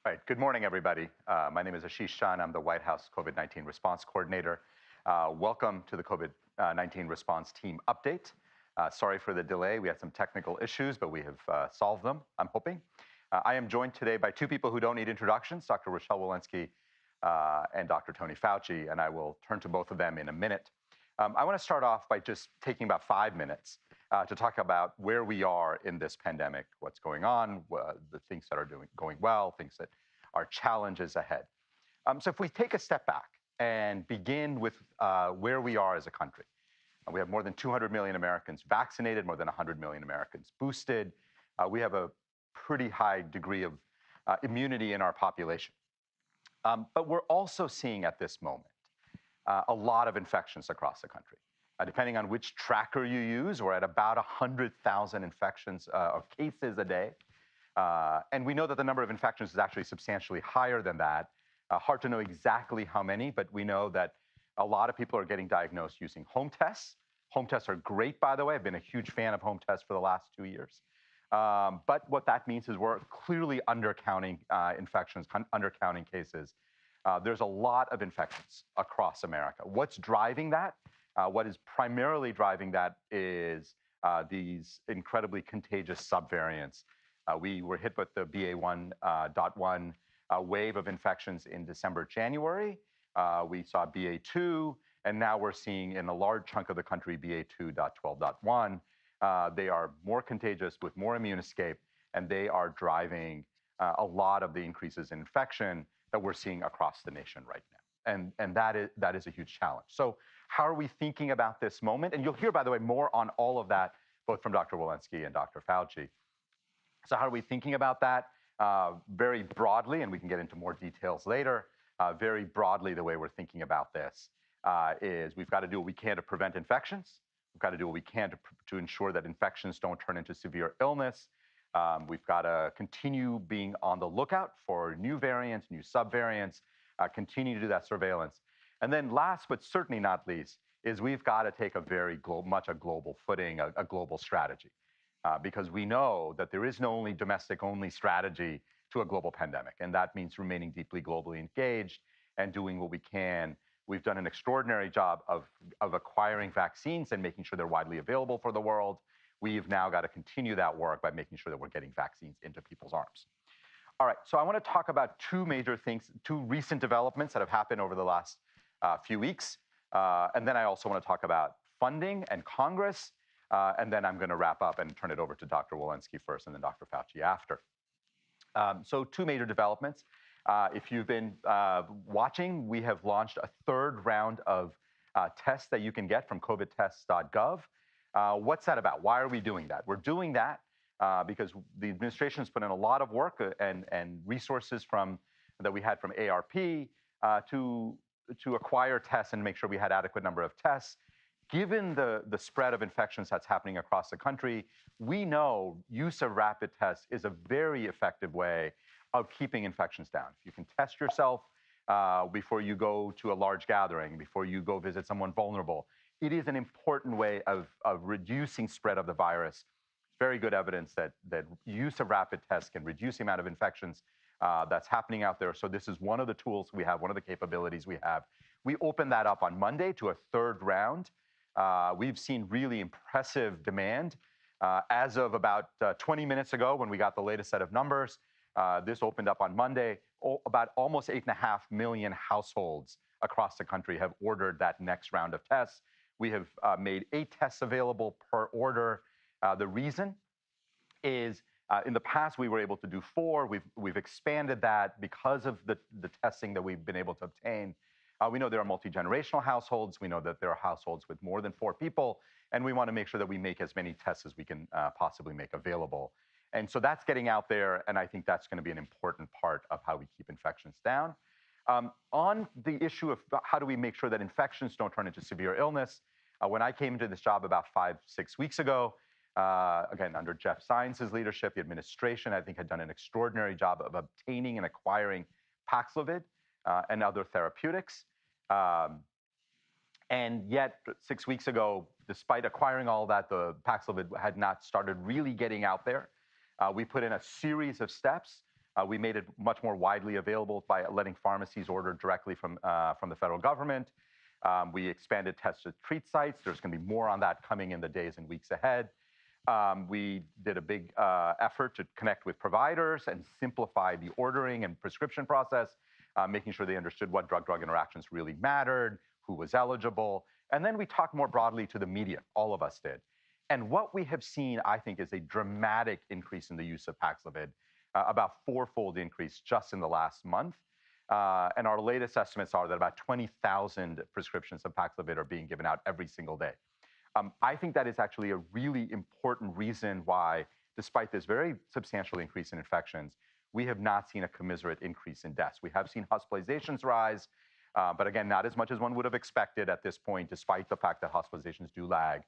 All right. Good morning, everybody. My name is Ashish Shah. I'm the White House COVID-19 response coordinator. Welcome to the COVID-19 response team update. Sorry for the delay. We had some technical issues, but we have solved them, I'm hoping. I am joined today by two people who don't need introductions, Dr. Rochelle Walensky and Dr. Tony Fauci, and I will turn to both of them in a minute. I want to start off by just taking about 5 minutes to talk about where we are in this pandemic, what's going on, the things that are going well, things that are challenges ahead. So if we take a step back and begin with where we are as a country, we have more than 200 million Americans vaccinated, more than 100 million Americans boosted. We have a pretty high degree of immunity in our population. But we're also seeing at this moment a lot of infections across the country. Depending on which tracker you use, we're at about 100,000 infections or cases a day. And we know that the number of infections is actually substantially higher than that. Hard to know exactly how many, but we know that a lot of people are getting diagnosed using home tests. Home tests are great, by the way. I've been a huge fan of home tests for the last 2 years. But what that means is we're clearly undercounting infections, undercounting cases. There's a lot of infections across America. What's driving that? What is primarily driving that is these incredibly contagious subvariants. We were hit with the BA1.1 wave of infections in December, January. We saw BA2, and now we're seeing in a large chunk of the country BA2.12.1. They are more contagious with more immune escape, and they are driving a lot of the increases in infection that we're seeing across the nation right now. And that is a huge challenge. So how are we thinking about this moment? And you'll hear, by the way, more on all of that, both from Dr. Walensky and Dr. Fauci. So how are we thinking about that? Very broadly, and we can get into more details later, very broadly, the way we're thinking about this is we've got to do what we can to prevent infections. We've got to do what we can to ensure that infections don't turn into severe illness. We've got to continue being on the lookout for new variants, new subvariants, continue to do that surveillance. And then last, but certainly not least, is we've got to take a very much a global footing, a global strategy, because we know that there is no only domestic-only strategy to a global pandemic, and that means remaining deeply globally engaged and doing what we can. We've done an extraordinary job of acquiring vaccines and making sure they're widely available for the world. We've now got to continue that work by making sure that we're getting vaccines into people's arms. All right, so I want to talk about two major things, two recent developments that have happened over the last few weeks. And then I also want to talk about funding and Congress. And then I'm going to wrap up and turn it over to Dr. Walensky first and then Dr. Fauci after. So two major developments. If you've been watching, we have launched a third round of tests that you can get from covidtests.gov. What's that about? Why are we doing that? We're doing that because the administration has put in a lot of work and resources that we had from ARP to acquire tests and make sure we had adequate number of tests. Given the spread of infections that's happening across the country, we know use of rapid tests is a very effective way of keeping infections down. If you can test yourself before you go to a large gathering, before you go visit someone vulnerable, it is an important way of reducing spread of the virus. Very good evidence that use of rapid tests can reduce the amount of infections that's happening out there. So this is one of the tools we have, one of the capabilities we have. We opened that up on Monday to a third round. We've seen really impressive demand. As of about 20 minutes ago, when we got the latest set of numbers, this opened up on Monday. About almost 8.5 million households across the country have ordered that next round of tests. We have made 8 tests available per order. The reason is in the past, we were able to do 4. We've expanded that because of the testing that we've been able to obtain. We know there are multi-generational households. We know that there are households with more than 4 people, and we want to make sure that we make as many tests as we can possibly make available. And so that's getting out there, and I think that's going to be an important part of how we keep infections down. On the issue of how do we make sure that infections don't turn into severe illness, when I came into this job about 5-6 weeks ago, again, under Jeff Zients' leadership, the administration, I think, had done an extraordinary job of obtaining and acquiring Paxlovid and other therapeutics. And yet, 6 weeks ago, despite acquiring all that, the Paxlovid had not started really getting out there. We put in a series of steps We made it much more widely available by letting pharmacies order directly from the federal government. We expanded test to treat sites. There's going to be more on that coming in the days and weeks ahead. We did a big effort to connect with providers and simplify the ordering and prescription process, making sure they understood what drug-drug interactions really mattered, who was eligible. And then we talked more broadly to the media. All of us did. And what we have seen, I think, is a dramatic increase in the use of Paxlovid, about fourfold increase just in the last month. And our latest estimates are that about 20,000 prescriptions of Paxlovid are being given out every single day. I think that is actually a really important reason why, despite this very substantial increase in infections, we have not seen a commensurate increase in deaths. We have seen hospitalizations rise, but again, not as much as one would have expected at this point, despite the fact that hospitalizations do lag.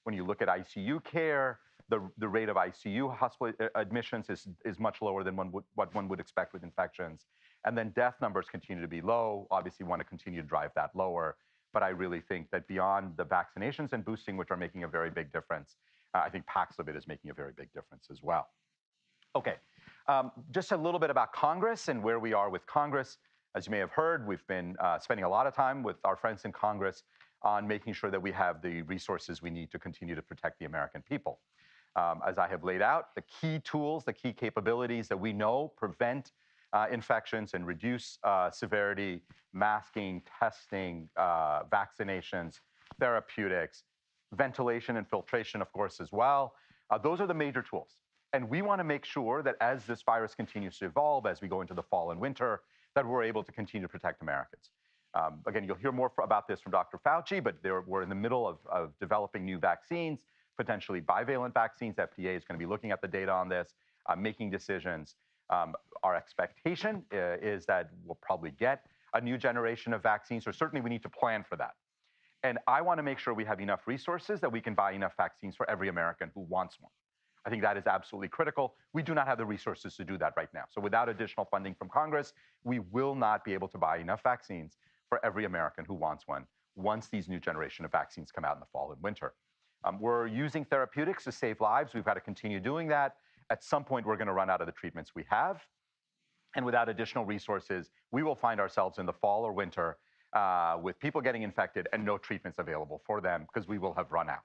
When you look at ICU care, the rate of ICU hospital admissions is much lower than what one would expect with infections. And then death numbers continue to be low. Obviously, we want to continue to drive that lower. But I really think that beyond the vaccinations and boosting, which are making a very big difference, I think Paxlovid is making a very big difference as well. Okay, just a little bit about Congress and where we are with Congress. As you may have heard, we've been spending a lot of time with our friends in Congress on making sure that we have the resources we need to continue to protect the American people. As I have laid out, the key tools, the key capabilities that we know prevent infections and reduce severity, masking, testing, vaccinations, therapeutics, ventilation and filtration, of course, as well. Those are the major tools. And we want to make sure that as this virus continues to evolve, as we go into the fall and winter, that we're able to continue to protect Americans. Again, you'll hear more about this from Dr. Fauci, but we're in the middle of developing new vaccines, potentially bivalent vaccines. FDA is going to be looking at the data on this, making decisions. Our expectation is that we'll probably get a new generation of vaccines, or certainly we need to plan for that. And I want to make sure we have enough resources that we can buy enough vaccines for every American who wants one. I think that is absolutely critical. We do not have the resources to do that right now. So without additional funding from Congress, we will not be able to buy enough vaccines for every American who wants one once these new generation of vaccines come out in the fall and winter. We're using therapeutics to save lives. We've got to continue doing that. At some point, we're going to run out of the treatments we have. And without additional resources, we will find ourselves in the fall or winter with people getting infected and no treatments available for them because we will have run out.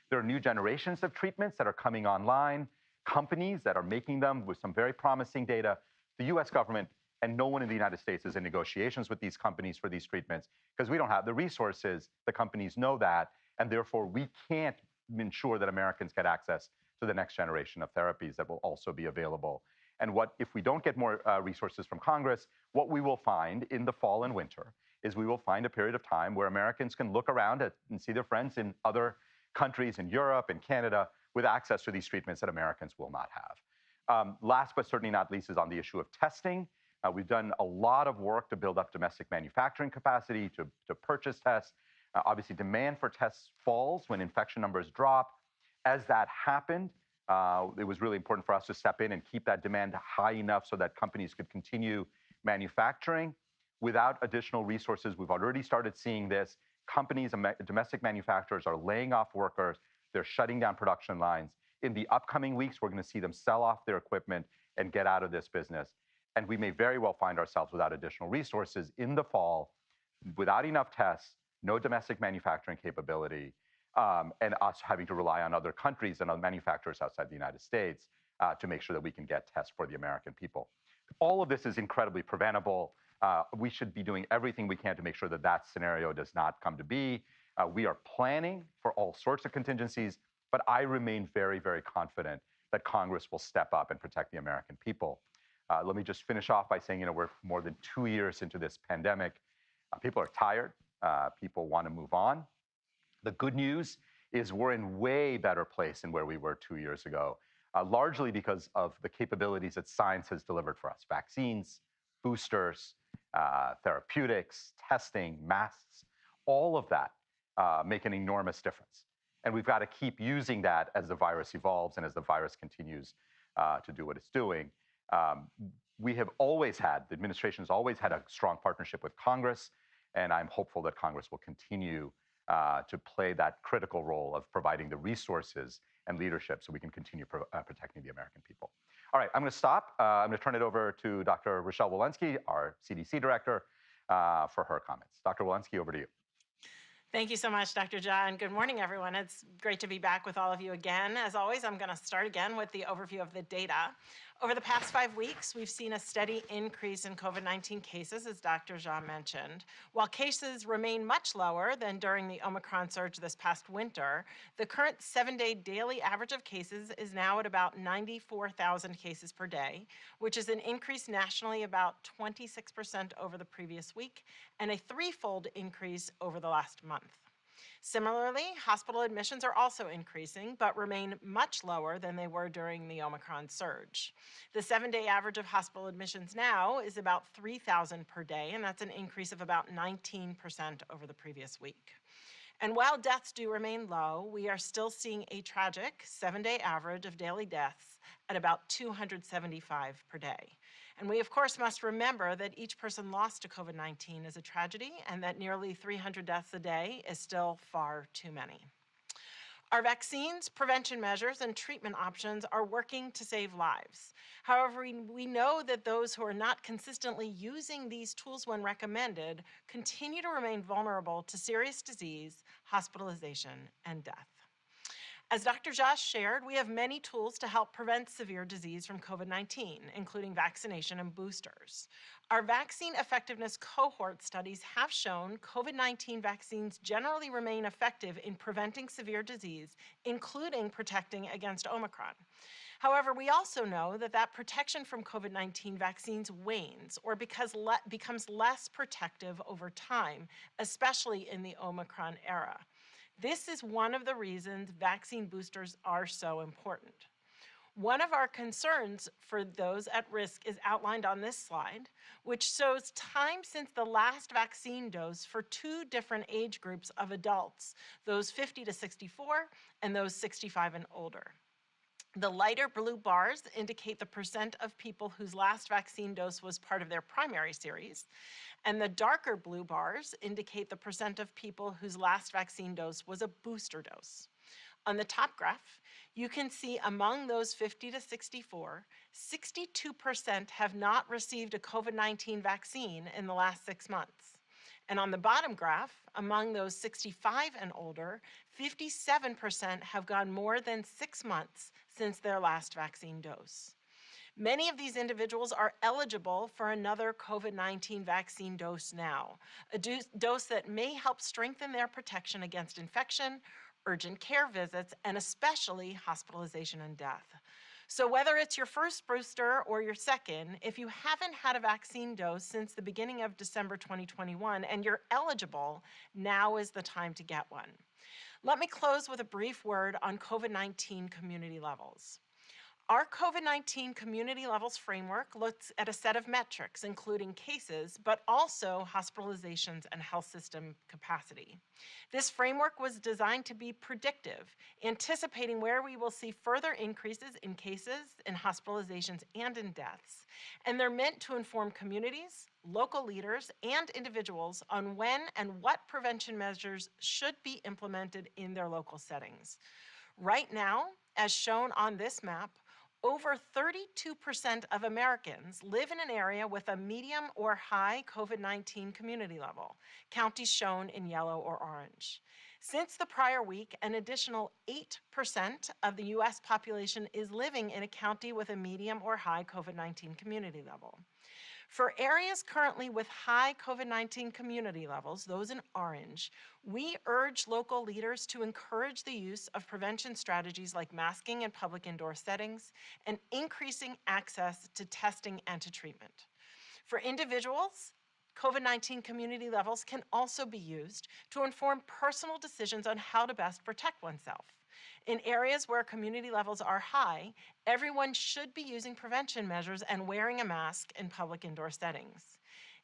There are new generations of treatments that are coming online, companies that are making them with some very promising data. The US government and no one in the United States is in negotiations with these companies for these treatments because we don't have the resources. The companies know that, and therefore we can't ensure that Americans get access to the next generation of therapies that will also be available. And if we don't get more resources from Congress, what we will find in the fall and winter is we will find a period of time where Americans can look around and see their friends in other countries in Europe and Canada with access to these treatments that Americans will not have. Last but certainly not least is on the issue of testing. We've done a lot of work to build up domestic manufacturing capacity, to purchase tests. Obviously, demand for tests falls when infection numbers drop. As that happened, it was really important for us to step in and keep that demand high enough so that companies could continue manufacturing. Without additional resources, we've already started seeing this. Companies, domestic manufacturers are laying off workers. They're shutting down production lines. In the upcoming weeks, we're going to see them sell off their equipment and get out of this business. And we may very well find ourselves without additional resources in the fall, without enough tests, no domestic manufacturing capability, and us having to rely on other countries and other manufacturers outside the United States to make sure that we can get tests for the American people. All of this is incredibly preventable. We should be doing everything we can to make sure that that scenario does not come to be. We are planning for all sorts of contingencies, but I remain very, very confident that Congress will step up and protect the American people. Let me just finish off by saying, we're more than 2 years into this pandemic. People are tired. People want to move on. The good news is we're in way better place than where we were 2 years ago, largely because of the capabilities that science has delivered for us. Vaccines, boosters, therapeutics, testing, masks, all of that make an enormous difference. And we've got to keep using that as the virus evolves and as the virus continues to do what it's doing. The administration has always had a strong partnership with Congress, and I'm hopeful that Congress will continue to play that critical role of providing the resources and leadership so we can continue protecting the American people. All right, I'm going to stop. I'm going to turn it over to Dr. Rochelle Walensky, our CDC director, for her comments. Dr. Walensky, over to you. Thank you so much, Dr. John. Good morning, everyone. It's great to be back with all of you again. As always, I'm going to start again with the overview of the data. Over the past 5 weeks, we've seen a steady increase in COVID-19 cases, as Dr. John mentioned. While cases remain much lower than during the Omicron surge this past winter, the current 7-day daily average of cases is now at about 94,000 cases per day, which is an increase nationally about 26% over the previous week and a threefold increase over the last month. Similarly, hospital admissions are also increasing, but remain much lower than they were during the Omicron surge. The 7-day average of hospital admissions now is about 3,000 per day, and that's an increase of about 19% over the previous week. And while deaths do remain low, we are still seeing a tragic 7-day average of daily deaths at about 275 per day. And we, of course, must remember that each person lost to COVID-19 is a tragedy and that nearly 300 deaths a day is still far too many. Our vaccines, prevention measures, and treatment options are working to save lives. However, we know that those who are not consistently using these tools when recommended continue to remain vulnerable to serious disease, hospitalization, and death. As Dr. Josh shared, we have many tools to help prevent severe disease from COVID-19, including vaccination and boosters. Our vaccine effectiveness cohort studies have shown COVID-19 vaccines generally remain effective in preventing severe disease, including protecting against Omicron. However, we also know that protection from COVID-19 vaccines wanes or becomes less protective over time, especially in the Omicron era. This is one of the reasons vaccine boosters are so important. One of our concerns for those at risk is outlined on this slide, which shows time since the last vaccine dose for 2 different age groups of adults, those 50 to 64 and those 65 and older. The lighter blue bars indicate the percent of people whose last vaccine dose was part of their primary series, and the darker blue bars indicate the percent of people whose last vaccine dose was a booster dose. On the top graph, you can see among those 50 to 64, 62% have not received a COVID-19 vaccine in the last 6 months. And on the bottom graph, among those 65 and older, 57% have gone more than 6 months since their last vaccine dose. Many of these individuals are eligible for another COVID-19 vaccine dose now, a dose that may help strengthen their protection against infection, urgent care visits, and especially hospitalization and death. So whether it's your first booster or your second, if you haven't had a vaccine dose since the beginning of December 2021 and you're eligible, now is the time to get one. Let me close with a brief word on COVID-19 community levels. Our COVID-19 community levels framework looks at a set of metrics, including cases, but also hospitalizations and health system capacity. This framework was designed to be predictive, anticipating where we will see further increases in cases, in hospitalizations, and in deaths. And they're meant to inform communities, local leaders, and individuals on when and what prevention measures should be implemented in their local settings. Right now, as shown on this map, over 32% of Americans live in an area with a medium or high COVID-19 community level, counties shown in yellow or orange. Since the prior week, an additional 8% of the U.S. population is living in a county with a medium or high COVID-19 community level. For areas currently with high COVID-19 community levels, those in orange, we urge local leaders to encourage the use of prevention strategies like masking in public indoor settings and increasing access to testing and to treatment. For individuals, COVID-19 community levels can also be used to inform personal decisions on how to best protect oneself. In areas where community levels are high, everyone should be using prevention measures and wearing a mask in public indoor settings.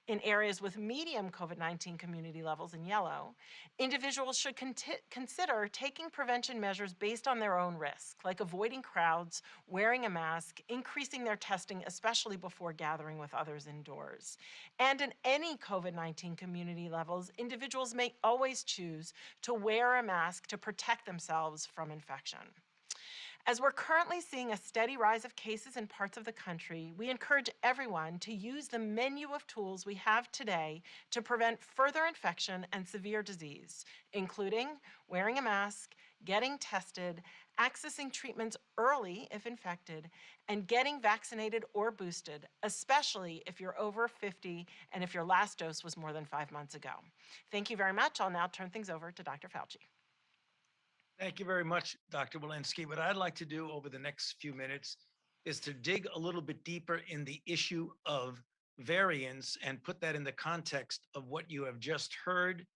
In areas with medium COVID-19 community levels in yellow, individuals should consider taking prevention measures based on their own risk, like avoiding crowds, wearing a mask, increasing their testing, especially before gathering with others indoors. And in any COVID-19 community levels, individuals may always choose to wear a mask to protect themselves from infection. As we're currently seeing a steady rise of cases in parts of the country, we encourage everyone to use the menu of tools we have today to prevent further infection and severe disease, including wearing a mask, getting tested, accessing treatments early if infected, and getting vaccinated or boosted, especially if you're over 50 and if your last dose was more than 5 months ago. Thank you very much. I'll now turn things over to Dr. Fauci. Thank you very much, Dr. Walensky. What I'd like to do over the next few minutes is to dig a little bit deeper in the issue of variants and put that in the context of what you have just heard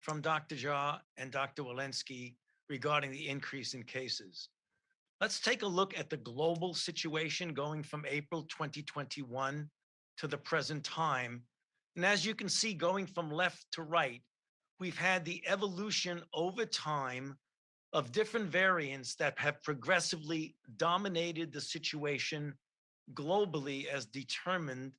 from Dr. Jha and Dr. Walensky regarding the increase in cases. Let's take a look at the global situation going from April 2021 to the present time. And as you can see, going from left to right, we've had the evolution over time of different variants that have progressively dominated the situation globally as determined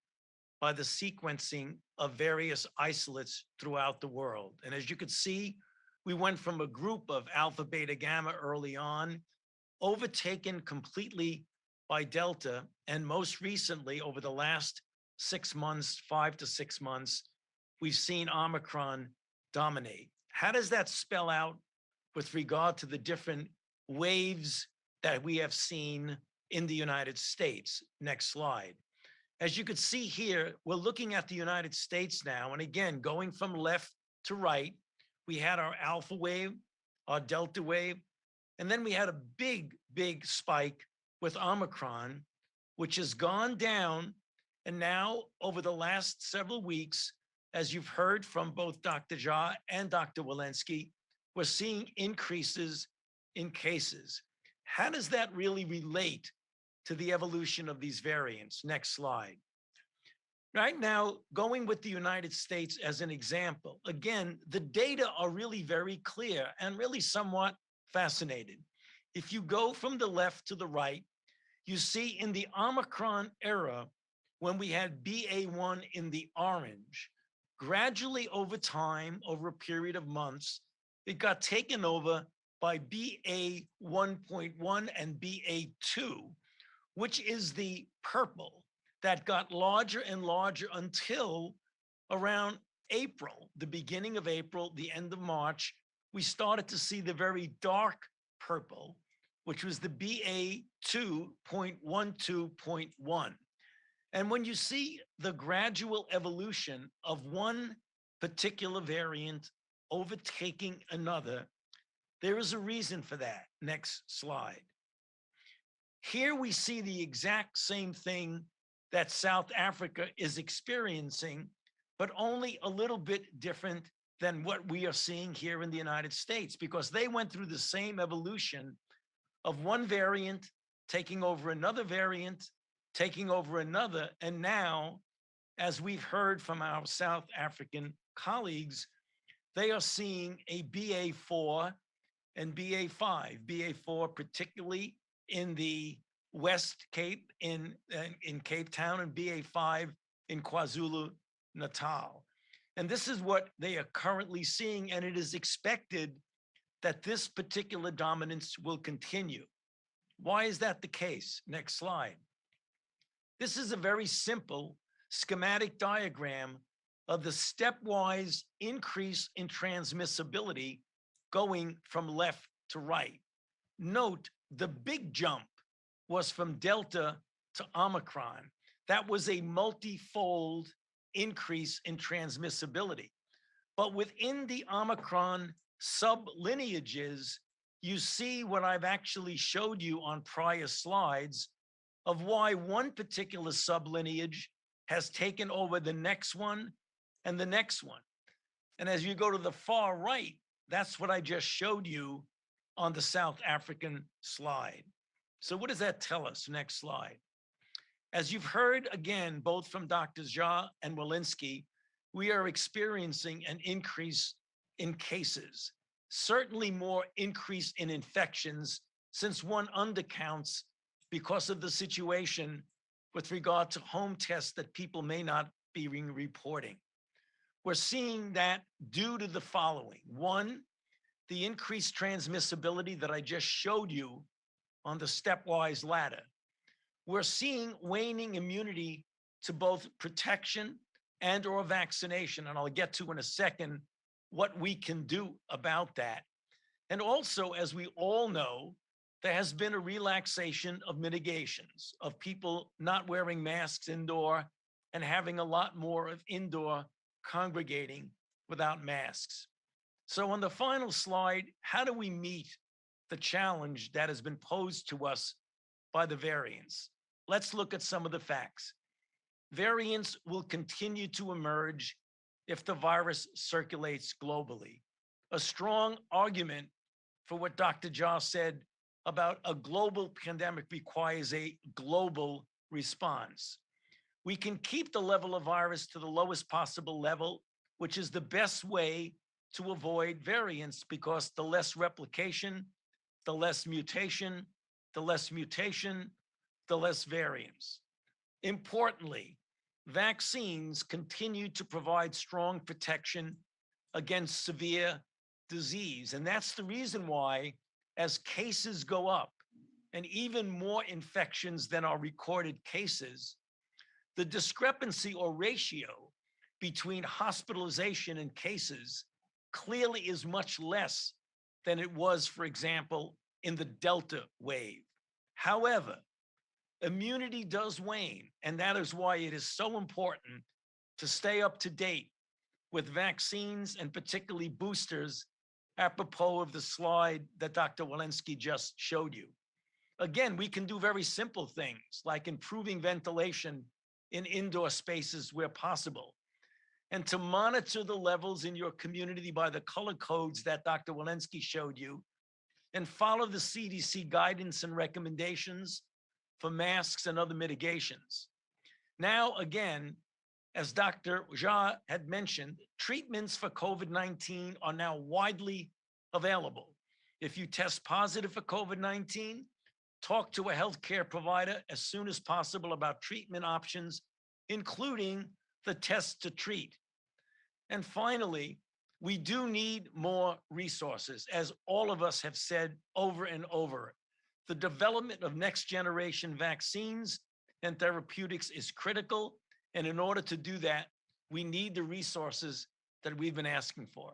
by the sequencing of various isolates throughout the world. And as you could see, we went from a group of alpha, beta, gamma early on, overtaken completely by Delta, and most recently, over the last 6 months, 5 to 6 months, we've seen Omicron dominate. How does that spell out with regard to the different waves that we have seen in the United States? Next slide. As you can see here, we're looking at the United States now. And again, going from left to right, we had our alpha wave, our delta wave, and then we had a big spike with Omicron, which has gone down. And now over the last several weeks, as you've heard from both Dr. Jha and Dr. Walensky, we're seeing increases in cases. How does that really relate to the evolution of these variants? Next slide. Right now, going with the United States as an example, again, the data are really very clear and really somewhat fascinating. If you go from the left to the right, you see in the Omicron era, when we had BA1 in the orange, gradually over time, over a period of months, it got taken over by BA 1.1 and BA2, which is the purple that got larger and larger until around April, the beginning of April, the end of March, we started to see the very dark purple, which was the BA 2.12.1. And when you see the gradual evolution of one particular variant overtaking another, there is a reason for that. Next slide. Here we see the exact same thing that South Africa is experiencing, but only a little bit different than what we are seeing here in the United States, because they went through the same evolution of one variant taking over another variant, taking over another. And now, as we've heard from our South African colleagues, they are seeing a BA4 and BA5. BA4 particularly in the West Cape, in Cape Town, and BA5 in KwaZulu-Natal. And this is what they are currently seeing, and it is expected that this particular dominance will continue. Why is that the case? Next slide. This is a very simple schematic diagram of the stepwise increase in transmissibility going from left to right. Note the big jump was from Delta to Omicron. That was a multifold increase in transmissibility. But within the Omicron sublineages, you see what I've actually showed you on prior slides of why one particular sublineage has taken over the next one and the next one. And as you go to the far right, that's what I just showed you on the South African slide. So what does that tell us? Next slide. As you've heard again, both from Drs. Jha and Walensky, we are experiencing an increase in cases, certainly more increase in infections, since one undercounts because of the situation with regard to home tests that people may not be reporting. We're seeing that due to the following. One, the increased transmissibility that I just showed you on the stepwise ladder. We're seeing waning immunity to both protection and or vaccination, and I'll get to in a second what we can do about that. And also, as we all know, there has been a relaxation of mitigations of people not wearing masks indoor and having a lot more of indoor congregating without masks. So on the final slide, how do we meet the challenge that has been posed to us by the variants? Let's look at some of the facts. Variants will continue to emerge if the virus circulates globally. A strong argument for what Dr. Jha said about a global pandemic requires a global response. We can keep the level of virus to the lowest possible level, which is the best way to avoid variants, because the less replication, the less mutation, the less mutation, the less variants. Importantly, vaccines continue to provide strong protection against severe disease. And that's the reason why, as cases go up and even more infections than are recorded cases, the discrepancy or ratio between hospitalization and cases clearly is much less than it was, for example, in the Delta wave. However, immunity does wane, and that is why it is so important to stay up to date with vaccines and particularly boosters, apropos of the slide that Dr. Walensky just showed you. Again, we can do very simple things like improving ventilation in indoor spaces where possible, and to monitor the levels in your community by the color codes that Dr. Walensky showed you, and follow the CDC guidance and recommendations for masks and other mitigations. Now, again, as Dr. Jha had mentioned, treatments for COVID-19 are now widely available. If you test positive for COVID-19, talk to a healthcare provider as soon as possible about treatment options, including the test to treat. And finally, we do need more resources, as all of us have said over and over. The development of next generation vaccines and therapeutics is critical. And in order to do that, we need the resources that we've been asking for.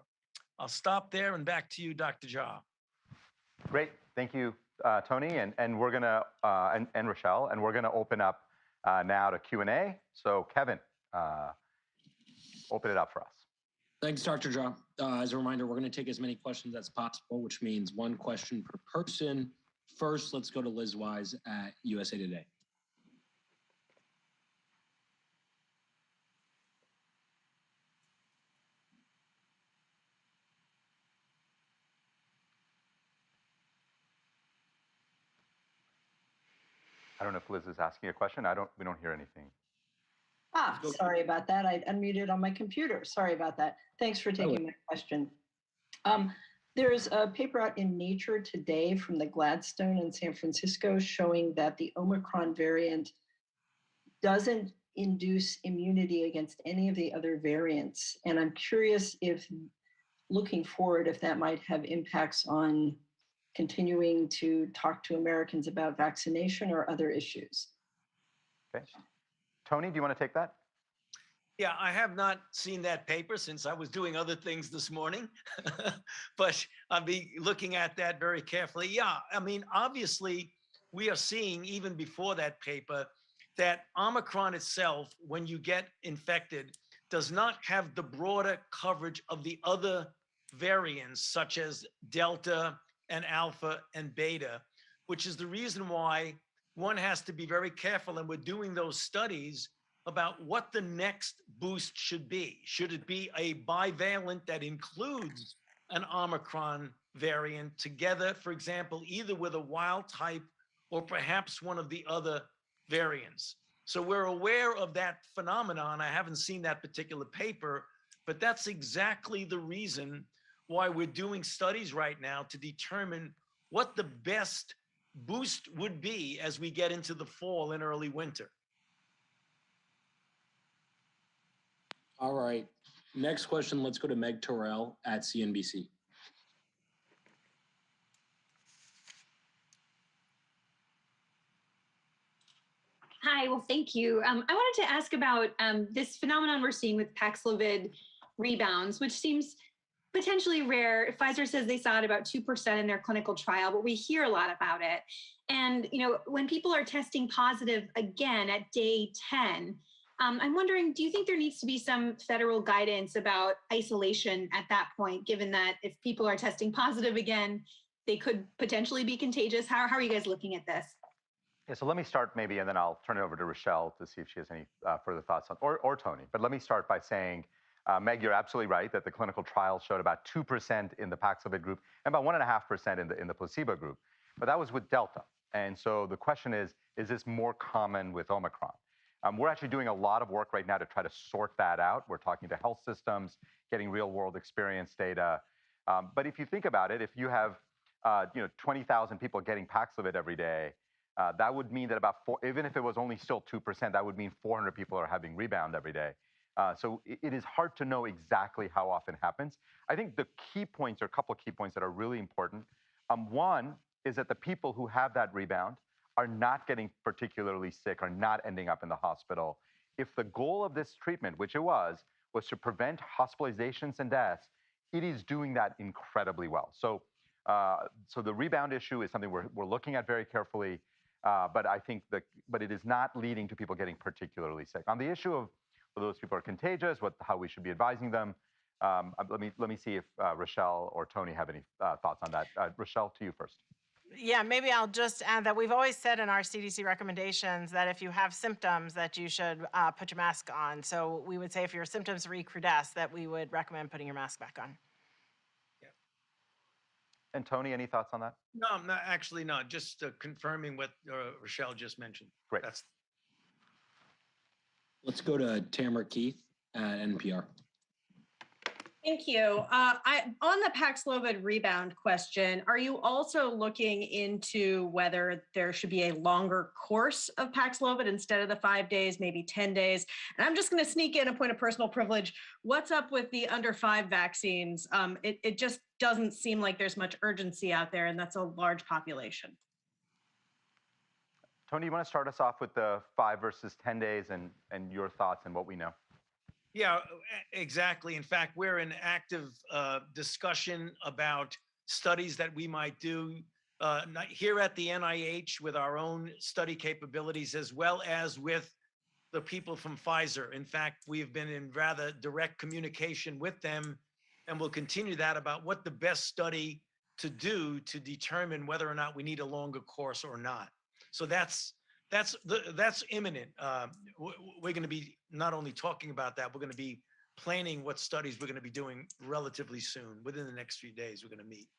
I'll stop there and back to you, Dr. Jha. Great, thank you, Tony, and we're gonna and Rochelle, and we're gonna open up now to Q&A. So Kevin, open it up for us. Thanks, Dr. Jha. As a reminder, we're going to take as many questions as possible, which means one question per person. First, let's go to Liz Wise at USA Today. I don't know if Liz is asking a question. We don't hear anything. Sorry about that. I unmuted on my computer. Sorry about that. Thanks for taking my question. There's a paper out in Nature today from the Gladstone in San Francisco showing that the Omicron variant doesn't induce immunity against any of the other variants. And I'm curious if, looking forward, if that might have impacts on continuing to talk to Americans about vaccination or other issues. Okay. Tony, do you want to take that? Yeah, I have not seen that paper since I was doing other things this morning, but I'll be looking at that very carefully. Yeah, I mean, obviously, we are seeing even before that paper that Omicron itself, when you get infected, does not have the broader coverage of the other variants, such as Delta and Alpha and Beta, which is the reason why one has to be very careful. And we're doing those studies about what the next boost should be. Should it be a bivalent that includes an Omicron variant together, for example, either with a wild type or perhaps one of the other variants? So we're aware of that phenomenon. I haven't seen that particular paper, but that's exactly the reason why we're doing studies right now to determine what the best boost would be as we get into the fall and early winter. All right. Next question, let's go to Meg Terrell at CNBC. Hi, well, thank you. I wanted to ask about this phenomenon we're seeing with Paxlovid rebounds, which seems potentially rare. Pfizer says they saw it about 2% in their clinical trial, but we hear a lot about it. And, when people are testing positive again at day 10, I'm wondering, do you think there needs to be some federal guidance about isolation at that point, given that if people are testing positive again, they could potentially be contagious? How are you guys looking at this? Yeah, so let me start maybe, and then I'll turn it over to Rochelle to see if she has any further thoughts on, or Tony. But let me start by saying, Meg, you're absolutely right that the clinical trial showed about 2% in the Paxlovid group and about 1.5% in the placebo group. But that was with Delta. And so the question is this more common with Omicron? We're actually doing a lot of work right now to try to sort that out. We're talking to health systems, getting real world experience data. But if you think about it, if you have 20,000 people getting Paxlovid every day, that would mean that even if it was only still 2%, that would mean 400 people are having rebound every day. So it is hard to know exactly how often it happens. I think the key points, or a couple of key points that are really important. One is that the people who have that rebound are not getting particularly sick, are not ending up in the hospital. If the goal of this treatment, which it was to prevent hospitalizations and deaths, it is doing that incredibly well. So the rebound issue is something we're looking at very carefully. But I think but it is not leading to people getting particularly sick. On the issue of whether those people are contagious, how we should be advising them, let me see if Rochelle or Tony have any thoughts on that. Rochelle, to you first. Yeah, maybe I'll just add that we've always said in our CDC recommendations that if you have symptoms that you should put your mask on. So we would say if your symptoms recrudesce that we would recommend putting your mask back on. And Tony, any thoughts on that? No, actually not. Just confirming what Rochelle just mentioned. Great. Let's go to Tamara Keith at NPR. Thank you. On the Paxlovid rebound question, are you also looking into whether there should be a longer course of Paxlovid instead of the 5 days, maybe 10 days? And I'm just going to sneak in a point of personal privilege. What's up with the under 5 vaccines? It just doesn't seem like there's much urgency out there, and that's a large population. Tony, you want to start us off with the 5 versus 10 days and your thoughts and what we know? Yeah, exactly. In fact, we're in active discussion about studies that we might do here at the NIH with our own study capabilities, as well as with the people from Pfizer. In fact, we've been in rather direct communication with them, and we'll continue that about what the best study to do to determine whether or not we need a longer course or not. So that's imminent. We're going to be not only talking about that, we're going to be planning what studies we're going to be doing relatively soon. Within the next few days, we're going to meet.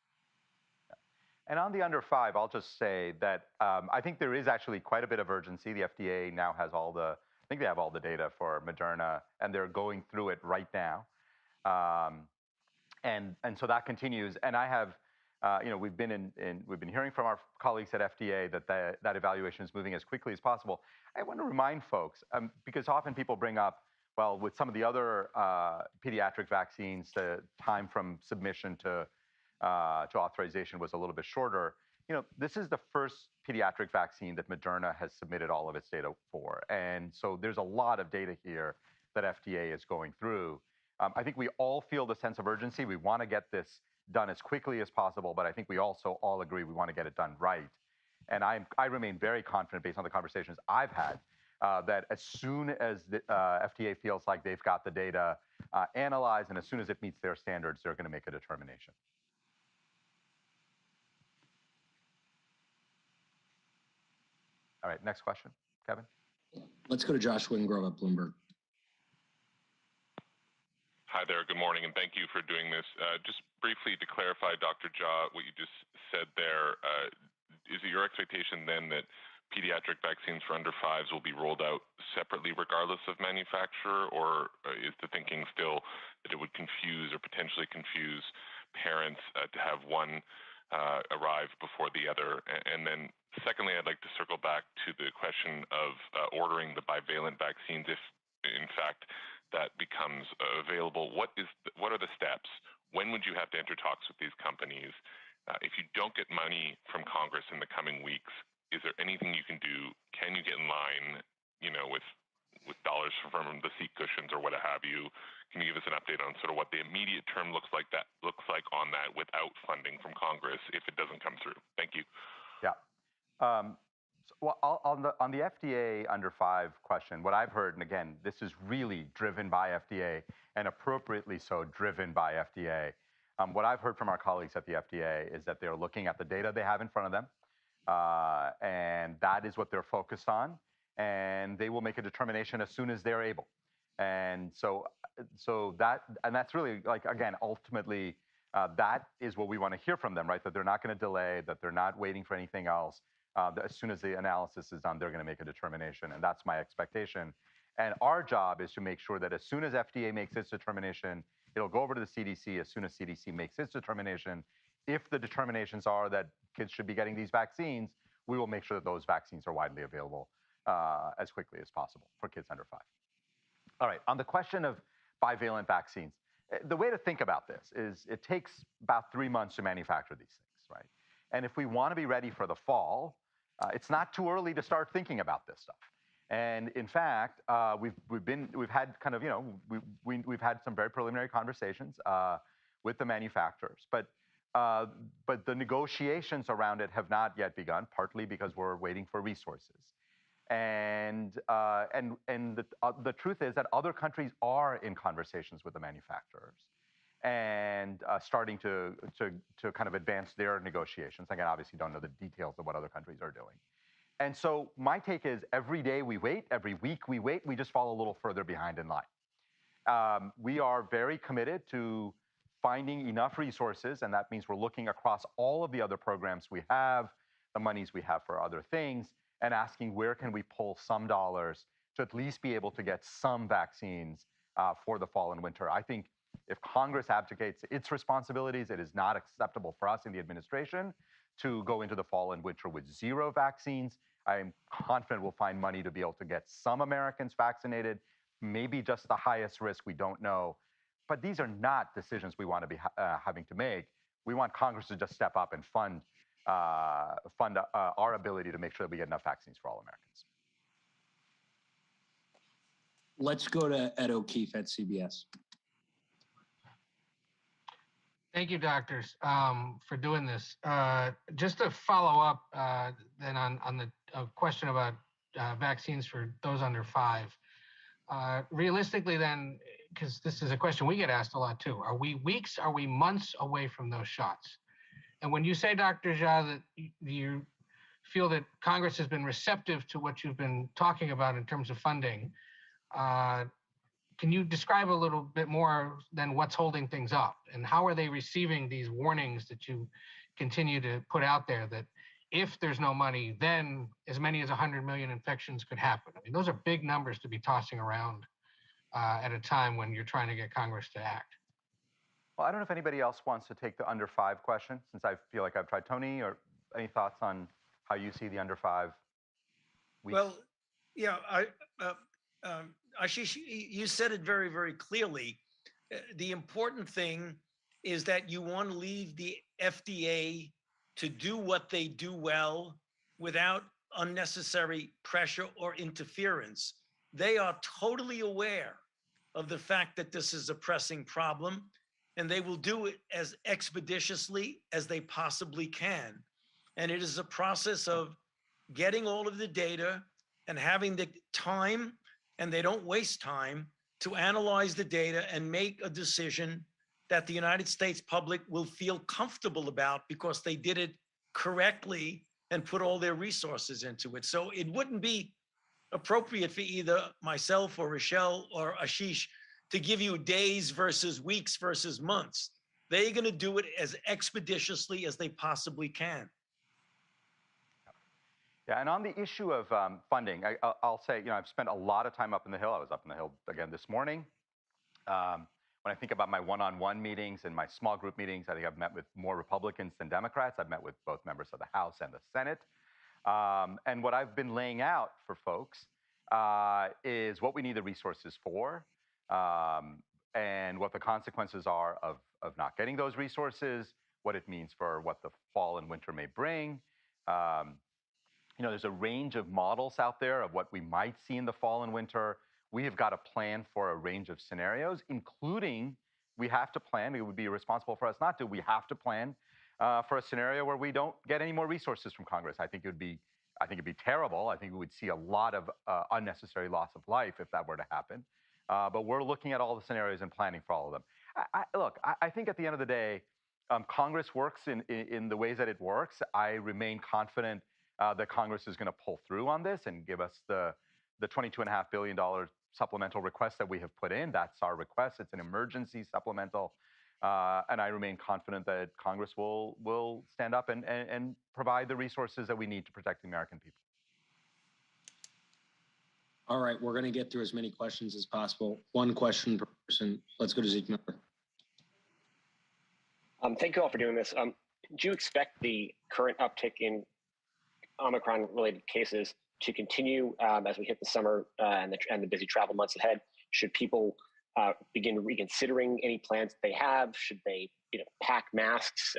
And on the under 5, I'll just say that I think there is actually quite a bit of urgency. The FDA now has I think they have all the data for Moderna, and they're going through it right now. And so that continues. And I have, we've been hearing from our colleagues at FDA that evaluation is moving as quickly as possible. I want to remind folks, because often people bring up, well, with some of the other pediatric vaccines, the time from submission to authorization was a little bit shorter. This is the first pediatric vaccine that Moderna has submitted all of its data for. And so there's a lot of data here that FDA is going through. I think we all feel the sense of urgency. We want to get this done as quickly as possible, but I think we also all agree we want to get it done right. And I remain very confident, based on the conversations I've had, that as soon as the FDA feels like they've got the data analyzed, and as soon as it meets their standards, they're going to make a determination. All right, next question, Kevin. Let's go to Josh Wingrove at Bloomberg. Hi there, good morning, and thank you for doing this. Just briefly to clarify, Dr. Jha, what you just said there, is it your expectation then that pediatric vaccines for under 5s will be rolled out separately regardless of manufacturer, or is the thinking still that it would confuse or potentially confuse parents to have one arrive before the other? And then secondly, I'd like to circle back to the question of ordering the bivalent vaccines if, in fact, that becomes available. What are the steps? When would you have to enter talks with these companies? If you don't get money from Congress in the coming weeks, is there anything you can do? Can you get in line with dollars from the seat cushions or what have you. Can you give us an update on sort of what the immediate term looks like on that without funding from Congress if it doesn't come through? Thank you. Yeah. Well, on the FDA under 5 question, what I've heard, and again, this is really driven by FDA and appropriately so driven by FDA. What I've heard from our colleagues at the FDA is that they're looking at the data they have in front of them, and that is what they're focused on, and they will make a determination as soon as they're able. And so that's really, like, again, ultimately, that is what we want to hear from them, right? That they're not going to delay, that they're not waiting for anything else. That as soon as the analysis is done, they're going to make a determination, and that's my expectation. And our job is to make sure that as soon as FDA makes its determination, it'll go over to the CDC. As soon as CDC makes its determination, if the determinations are that kids should be getting these vaccines, we will make sure that those vaccines are widely available as quickly as possible for kids under 5. All right, on the question of bivalent vaccines, the way to think about this is it takes about 3 months to manufacture these things, right? And if we want to be ready for the fall, it's not too early to start thinking about this stuff. And in fact, we've had kind of, we've had some very preliminary conversations with the manufacturers, but the negotiations around it have not yet begun, partly because we're waiting for resources. And the truth is that other countries are in conversations with the manufacturers and starting to kind of advance their negotiations. Again, obviously don't know the details of what other countries are doing. And so my take is every day we wait, every week we wait, we just fall a little further behind in line. We are very committed to finding enough resources, and that means we're looking across all of the other programs we have, the monies we have for other things, and asking where can we pull some dollars to at least be able to get some vaccines for the fall and winter. I think if Congress abdicates its responsibilities, it is not acceptable for us in the administration to go into the fall and winter with 0 vaccines. I'm confident we'll find money to be able to get some Americans vaccinated, maybe just the highest risk, we don't know. But these are not decisions we want to be having to make. We want Congress to just step up and fund our ability to make sure that we get enough vaccines for all Americans. Let's go to Ed O'Keefe at CBS. Thank you, doctors, for doing this. Just to follow up then on the question about vaccines for those under 5. Realistically then, because this is a question we get asked a lot too, are we weeks, are we months away from those shots? And when you say, Dr. Jha, that you feel that Congress has been receptive to what you've been talking about in terms of funding, can you describe a little bit more than what's holding things up? And how are they receiving these warnings that you continue to put out there that if there's no money, then as many as 100 million infections could happen? I mean, those are big numbers to be tossing around at a time when you're trying to get Congress to act. Well, I don't know if anybody else wants to take the under 5 question, since I feel like I've tried. Tony, or any thoughts on how you see the under 5 weeks? Well, yeah, Ashish, you said it very, very clearly. The important thing is that you want to leave the FDA to do what they do well without unnecessary pressure or interference. They are totally aware of the fact that this is a pressing problem, and they will do it as expeditiously as they possibly can. And it is a process of getting all of the data and having the time, and they don't waste time, to analyze the data and make a decision that the United States public will feel comfortable about because they did it correctly and put all their resources into it. So it wouldn't be appropriate for either myself or Rochelle or Ashish to give you days versus weeks versus months. They're going to do it as expeditiously as they possibly can. Yeah, and on the issue of funding, I'll say, I've spent a lot of time up in the Hill. I was up in the Hill again this morning. When I think about my one-on-one meetings and my small group meetings, I think I've met with more Republicans than Democrats. I've met with both members of the House and the Senate. And what I've been laying out for folks is what we need the resources for, and what the consequences are of not getting those resources, what it means for what the fall and winter may bring. there's a range of models out there of what we might see in the fall and winter. We have got to plan for a range of scenarios, including we have to plan. It would be irresponsible for us not to. We have to plan for a scenario where we don't get any more resources from Congress. I think it'd be terrible. I think we would see a lot of unnecessary loss of life if that were to happen. But we're looking at all the scenarios and planning for all of them. I think at the end of the day, Congress works in the ways that it works. I remain confident that Congress is going to pull through on this and give us the $22.5 billion supplemental request that we have put in. That's our request. It's an emergency supplemental. And I remain confident that Congress will stand up and provide the resources that we need to protect the American people. All right, we're going to get through as many questions as possible. One question per person. Let's go to Zeke Miller. Thank you all for doing this. Do you expect the current uptick in Omicron-related cases to continue as we hit the summer and the busy travel months ahead? Should people begin reconsidering any plans that they have? Should they, pack masks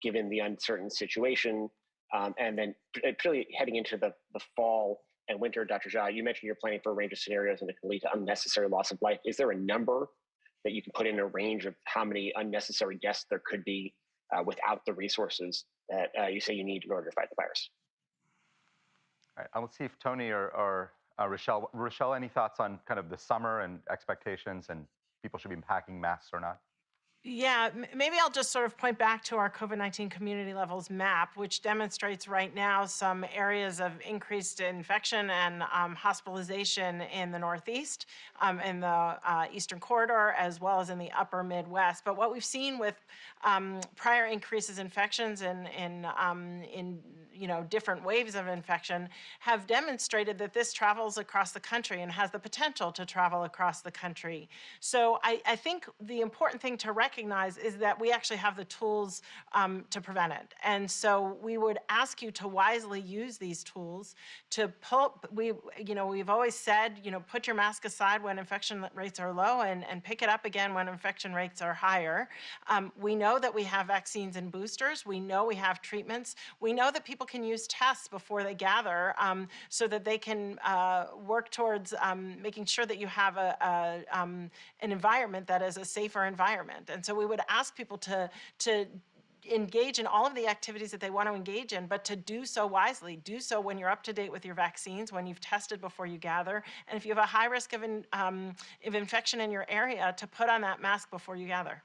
given the uncertain situation? And then, particularly heading into the fall and winter, Dr. Jha, you mentioned you're planning for a range of scenarios and it can lead to unnecessary loss of life. Is there a number that you can put in a range of how many unnecessary deaths there could be without the resources that you say you need in order to fight the virus? All right, I will see if Tony or Rochelle. Rochelle, any thoughts on kind of the summer and expectations and people should be packing masks or not? Yeah, maybe I'll just sort of point back to our COVID-19 community levels map, which demonstrates right now some areas of increased infection and hospitalization in the Northeast, in the Eastern Corridor, as well as in the upper Midwest. But what we've seen with prior increases in infections in different waves of infection have demonstrated that this travels across the country and has the potential to travel across the country. So I think the important thing to recognize is that we actually have the tools to prevent it. And so we would ask you to wisely use these tools to we've always said, put your mask aside when infection rates are low and pick it up again when infection rates are higher. We know that we have vaccines and boosters. We know we have treatments. We know that people can use tests before they gather so that they can work towards making sure that you have an environment that is a safer environment. And so we would ask people to engage in all of the activities that they want to engage in, but to do so wisely. Do so when you're up to date with your vaccines, when you've tested before you gather, and if you have a high risk of infection in your area, to put on that mask before you gather.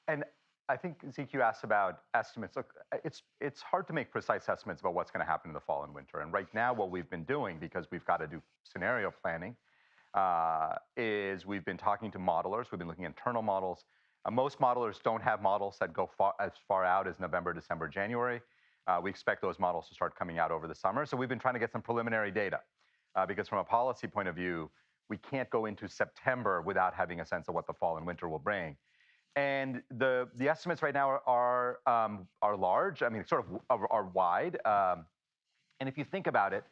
And I think, Zeke, you asked about estimates. Look, it's hard to make precise estimates about what's going to happen in the fall and winter. And right now, what we've been doing, because we've got to do scenario planning, is we've been talking to modelers. We've been looking at internal models. Most modelers don't have models that go as far out as November, December, January. We expect those models to start coming out over the summer. So we've been trying to get some preliminary data because from a policy point of view, we can't go into September without having a sense of what the fall and winter will bring. And the estimates right now are large. I mean, sort of are wide. And if you think about it,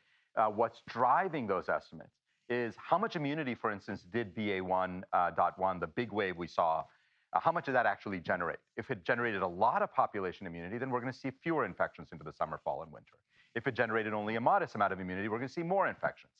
what's driving those estimates is how much immunity, for instance, did BA1.1, the big wave we saw, how much did that actually generate? If it generated a lot of population immunity, then we're going to see fewer infections into the summer, fall, and winter. If it generated only a modest amount of immunity, we're going to see more infections.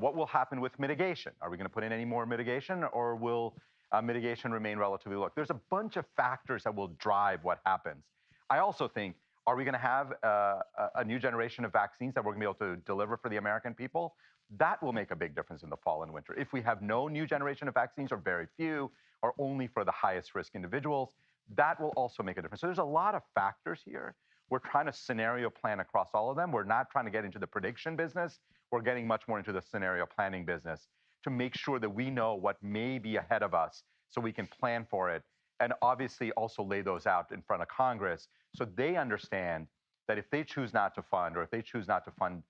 What will happen with mitigation? Are we going to put in any more mitigation, or will mitigation remain relatively low? There's a bunch of factors that will drive what happens. I also think, are we going to have a new generation of vaccines that we're going to be able to deliver for the American people? That will make a big difference in the fall and winter. If we have no new generation of vaccines or very few, or only for the highest risk individuals, that will also make a difference. So there's a lot of factors here. We're trying to scenario plan across all of them. We're not trying to get into the prediction business. We're getting much more into the scenario planning business to make sure that we know what may be ahead of us so we can plan for it, and obviously also lay those out in front of Congress so they understand that if they choose not to fund, or if they choose not to fund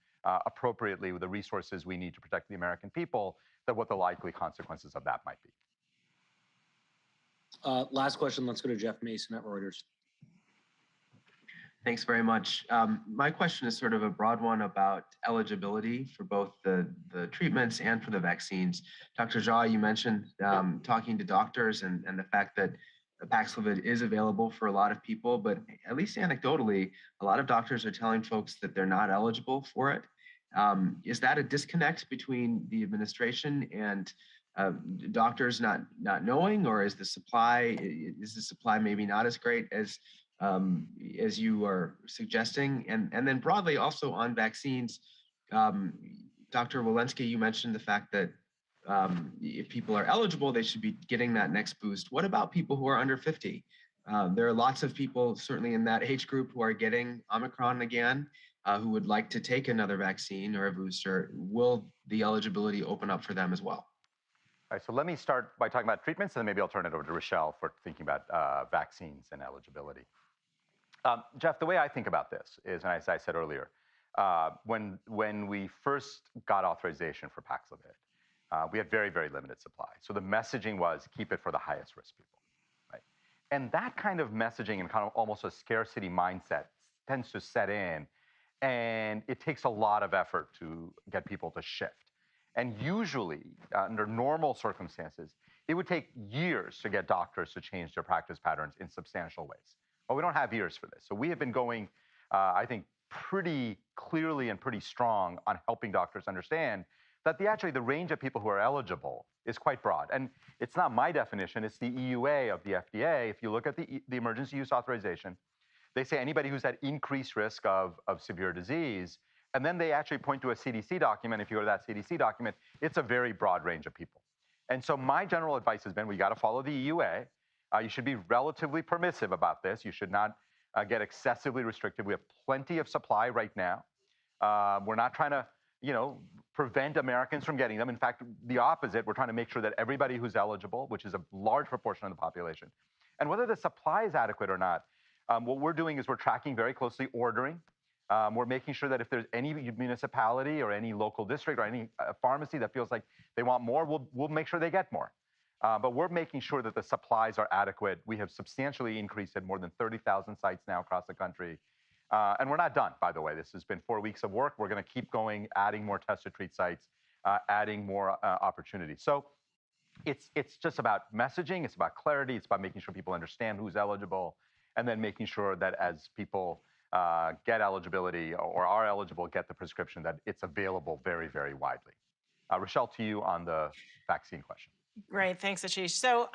appropriately with the resources we need to protect the American people, that what the likely consequences of that might be. Last question, let's go to Jeff Mason at Reuters. Thanks very much. My question is sort of a broad one about eligibility for both the treatments and for the vaccines. Dr. Jha, you mentioned talking to doctors and the fact that Paxlovid is available for a lot of people, but at least anecdotally, a lot of doctors are telling folks that they're not eligible for it. Is that a disconnect between the administration and doctors not knowing, or is the supply maybe not as great as you are suggesting? And then broadly also on vaccines, Dr. Walensky, you mentioned the fact that if people are eligible, they should be getting that next boost. What about people who are under 50? There are lots of people, certainly in that age group, who are getting Omicron again, who would like to take another vaccine or a booster. Will the eligibility open up for them as well? All right, so let me start by talking about treatments, and then maybe I'll turn it over to Rochelle for thinking about vaccines and eligibility. Jeff, the way I think about this is, and as I said earlier, when we first got authorization for Paxlovid, we had very, very limited supply. So the messaging was keep it for the highest risk people, right? And that kind of messaging and kind of almost a scarcity mindset tends to set in, and it takes a lot of effort to get people to shift. And usually, under normal circumstances, it would take years to get doctors to change their practice patterns in substantial ways. But we don't have years for this. So we have been going, I think, pretty clearly and pretty strong on helping doctors understand that actually the range of people who are eligible is quite broad. And it's not my definition, it's the EUA of the FDA. If you look at the emergency use authorization, they say anybody who's at increased risk of severe disease, and then they actually point to a CDC document. If you go to that CDC document, it's a very broad range of people. And so my general advice has been, we got to follow the EUA. You should be relatively permissive about this. You should not get excessively restrictive. We have plenty of supply right now. We're not trying to, prevent Americans from getting them. In fact, the opposite. We're trying to make sure that everybody who's eligible, which is a large proportion of the population, and whether the supply is adequate or not, what we're doing is we're tracking very closely ordering. We're making sure that if there's any municipality or any local district or any pharmacy that feels like they want more, we'll make sure they get more. But we're making sure that the supplies are adequate. We have substantially increased at more than 30,000 sites now across the country. And we're not done, by the way. This has been 4 weeks of work. We're going to keep going, adding more test to treat sites, adding more opportunities. So it's just about messaging. It's about clarity. It's about making sure people understand who's eligible, and then making sure that as people get eligibility or are eligible, get the prescription, that it's available very, very widely. Rochelle, to you on the vaccine question. Great, thanks, Ashish. So,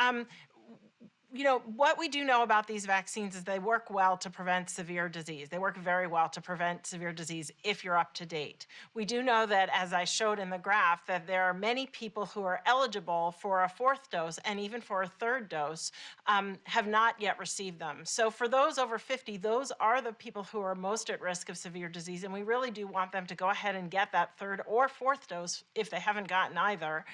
what we do know about these vaccines is they work well to prevent severe disease. They work very well to prevent severe disease if you're up to date. We do know that, as I showed in the graph, that there are many people who are eligible for a fourth dose and even for a third dose have not yet received them. So for those over 50, those are the people who are most at risk of severe disease, and we really do want them to go ahead and get that third or fourth dose if they haven't gotten either.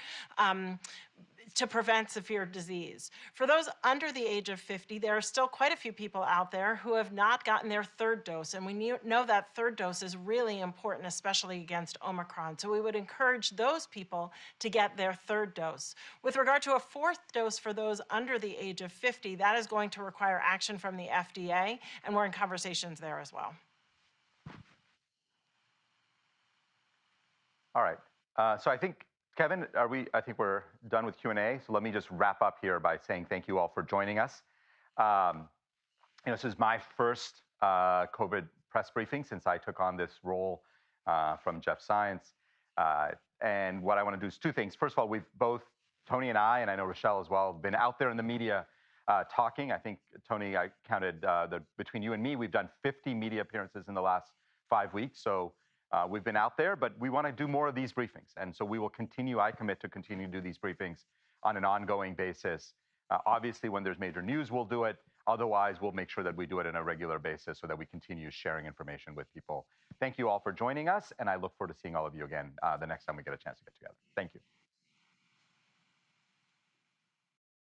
To prevent severe disease. For those under the age of 50, there are still quite a few people out there who have not gotten their third dose, and we know that third dose is really important, especially against Omicron. So we would encourage those people to get their third dose. With regard to a fourth dose for those under the age of 50, that is going to require action from the FDA, and we're in conversations there as well. All right. So I think, Kevin, I think we're done with Q&A. So let me just wrap up here by saying thank you all for joining us. This is my first COVID press briefing since I took on this role from Jeff Zients. And what I want to do is two things. First of all, we've both, Tony and I know Rochelle as well, been out there in the media talking. I think, Tony, I counted between you and me, we've done 50 media appearances in the last 5 weeks. So we've been out there, but we want to do more of these briefings. And so we will continue, I commit to continue to do these briefings on an ongoing basis. Obviously, when there's major news, we'll do it. Otherwise, we'll make sure that we do it on a regular basis so that we continue sharing information with people. Thank you all for joining us, and I look forward to seeing all of you again the next time we get a chance to get together. Thank you.